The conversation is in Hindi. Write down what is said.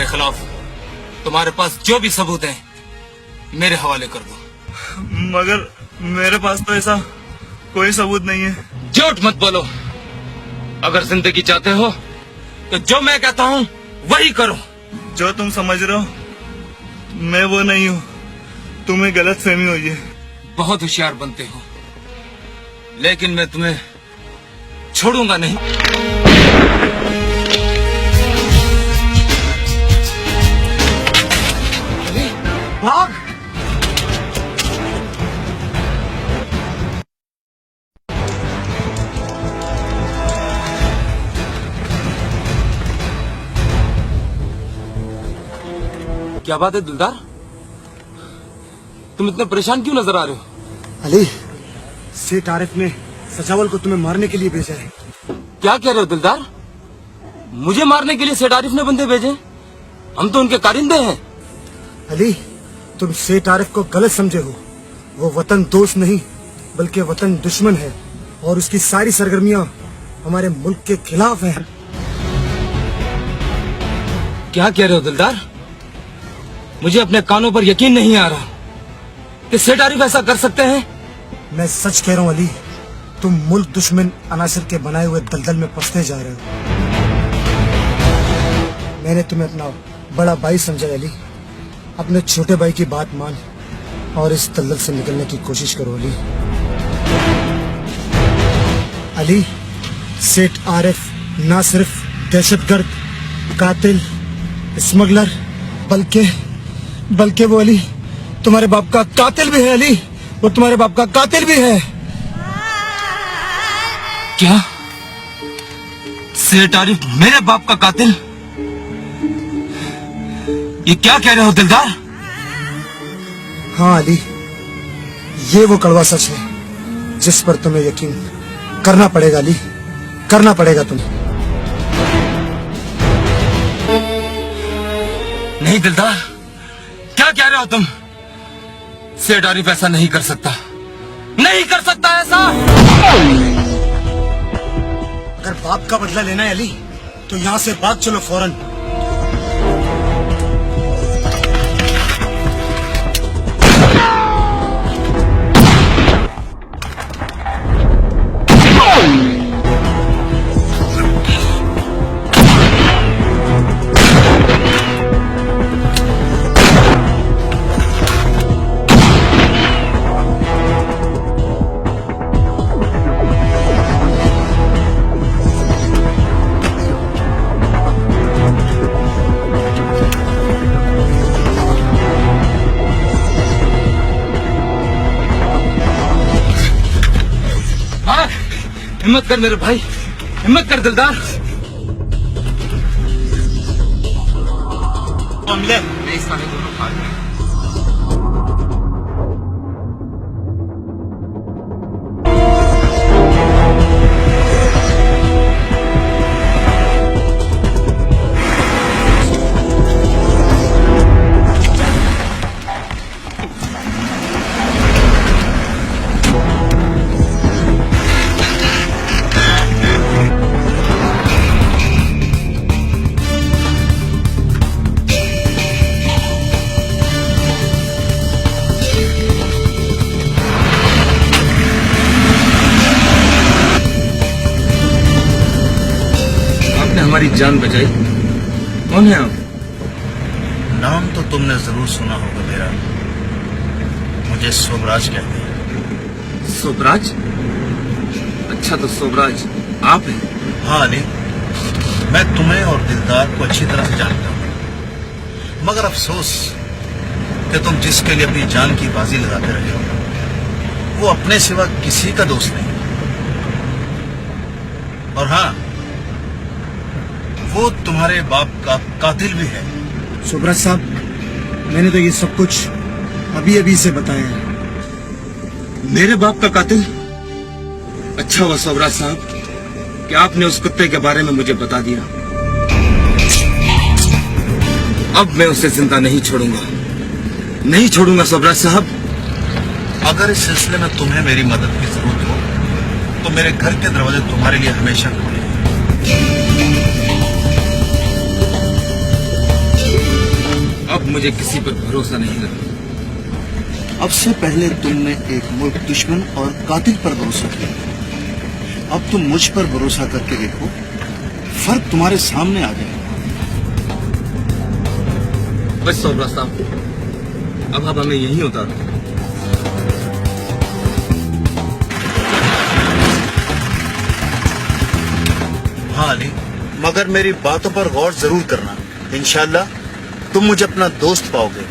खिलाफ तुम्हारे पास जो भी सबूत है मेरे हवाले कर दो। मगर मेरे पास तो ऐसा कोई सबूत नहीं है। झूठ मत बोलो। अगर जिंदगी चाहते हो तो जो मैं कहता हूँ वही करो। जो तुम समझ रहे हो मैं वो नहीं हूँ, तुम्हें गलत फहमी हुई है। बहुत होशियार बनते हो, लेकिन मैं तुम्हें छोड़ूंगा नहीं। भाग। क्या बात है दिलदार, तुम इतने परेशान क्यों नजर आ रहे हो? अली, सेठ आरिफ ने सजावल को तुम्हें मारने के लिए भेजा है। क्या कह रहे हो दिलदार? मुझे मारने के लिए सेठ आरिफ ने बंदे भेजे? हम तो उनके कारिंदे हैं। अली, तुम सेठ आरिफ को गलत समझे हो। वो वतन दोस्त नहीं बल्कि वतन दुश्मन है और उसकी सारी सरगर्मियां हमारे मुल्क के खिलाफ हैं। क्या कह रहे हो दिलदार? मुझे अपने कानों पर यकीन नहीं आ रहा कि सेठ आरिफ ऐसा कर सकते हैं। मैं सच कह रहा हूँ अली, तुम मुल्क दुश्मन अनासर के बनाए हुए दलदल में फंसते जा रहे हो। मैंने तुम्हें अपना बड़ा भाई समझा अली। अपने छोटे भाई की बात मान और इस दलदल से निकलने की कोशिश करो अली। अली, सेठ आरिफ ना सिर्फ दहशतगर्द, कातिल, स्मगलर बल्कि वो अली तुम्हारे बाप का कातिल भी है। अली, वो तुम्हारे बाप का कातिल भी है। क्या? सेठ आरिफ मेरे बाप का कातिल? ये क्या कह रहे हो दिलदार? हाँ अली, ये वो कड़वा सच है जिस पर तुम्हें यकीन करना पड़ेगा अली, करना पड़ेगा तुम्हें। नहीं दिलदार, क्या कह रहे हो तुम? सेठ आरिफ ऐसा नहीं कर सकता, नहीं कर सकता ऐसा। अगर बाप का बदला लेना है अली तो यहाँ से भाग चलो फौरन। हिम्मत कर मेरे भाई, हिम्मत कर दिलदार। मिले नहीं सारे दोनों भाग गए। हमारी जान बचाई। कौन है आप? नाम तो तुमने जरूर सुना होगा मेरा। मुझे सोबराज कहते हैं। सोबराज? अच्छा, तो सोबराज आप हैं? हाँ अली, मैं तुम्हें और दिलदार को अच्छी तरह से जानता हूँ, मगर अफसोस कि तुम जिसके लिए अपनी जान की बाजी लगाते रहे हो वो अपने सिवा किसी का दोस्त नहीं। और हाँ, वो तुम्हारे बाप का कातिल भी है। सोबराज साहब, मैंने तो ये सब कुछ अभी अभी से बताया है। मेरे बाप का कातिल? अच्छा हुआ सोबराज साहब कि आपने उस कुत्ते के बारे में मुझे बता दिया। अब मैं उसे जिंदा नहीं छोड़ूंगा, नहीं छोड़ूंगा सोबराज साहब। अगर इस सिलसिले में तुम्हें मेरी मदद की जरूरत हो तो मेरे घर के दरवाजे तुम्हारे लिए हमेशा खुले हैं। मुझे किसी पर भरोसा नहीं लगता। अब से पहले तुमने एक मुल्क दुश्मन और कातिल पर भरोसा किया, अब तुम मुझ पर भरोसा करके देखो, फर्क तुम्हारे सामने आ जाएगा। बस सोबरा साहब, अब आप हमें यहीं उतारो। हाँ अली, मगर मेरी बातों पर गौर जरूर करना। इंशाल्लाह तुम मुझे अपना दोस्त पाओगे।